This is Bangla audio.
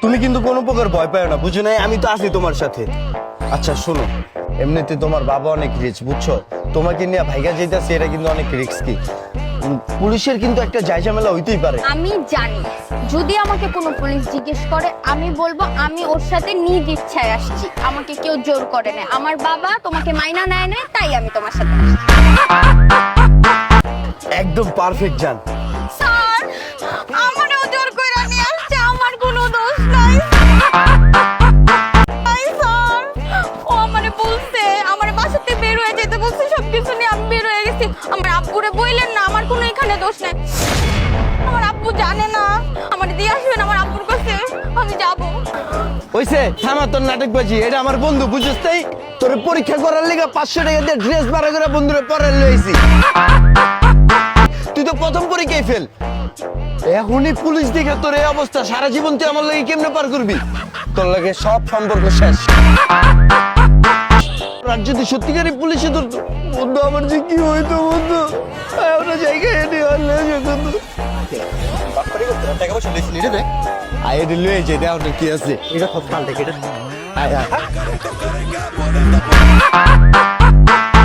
তুমি কিন্তু কোনো প্রকার ভয় পাও না, বুঝো নাই? আমি তো আছি তোমার সাথে। আচ্ছা শোনো, এমনিতে তোমার বাবা অনেক রিচ, বুঝছো? তোমাকে নিয়ে ভাইগা যেতেছে, এটা কিন্তু অনেক রিস্কি। পুলিশের কিন্তু একটা জায়জামেলা হইতেই পারে। আমি জানি, যদি আমাকে কোনো পুলিশ জিজ্ঞেস করে আমি বলবো আমি ওর সাথে নিজ ইচ্ছায় আসছি, আমাকে কেউ জোর করে না। আমার বাবা তোমাকে মাইনা নেয় না, তাই আমি তোমার সাথে আসছি। একদম পারফেক্ট জান। স্যার, আমারও জোর করে নিয়ে আসছে, আমার কোনো দোষ নাই। স্যার, ও আমারে বলছে, আমার বাসাতে বের হয়ে যেতে বলছে, সবকিছু নিয়ে আমি বের হয়ে গেছি। আমার আব্বুরে বললেন না, আমার কোনো এখানে দোষ নেই। আমার আব্বু জানে না, আমার দিয়ে আসবেন আমার আব্বুর কাছে, আমি যাবো। ওইসে থামা তোর নাটকবাজি, এটা আমার বন্ধু, বুঝছিস? তাই তোর পরীক্ষা করার লেগে 500 টাকা দিয়ে ড্রেস ভাড়া করে বন্ধুরে পড়ার লইছি। তুই তো প্রথম পরীক্ষায় ফেল, এখনই পুলিশ দেখে তোর এই অবস্থা, সারা জীবন তুই আমার লাগে কেমনে পার করবি? তোর লাগে সব সম্পর্ক শেষ। আর যদি সত্যিকারই পুলিশে ধরতো, বন্ধু আমার যে কি হইতো বন্ধু, আমরা জায়গায় এনে আনলে বন্ধু আয় এটা লয়ে যে দেওয়া কি আছে, এটা সব পাল্টে কেটে আয় আয়।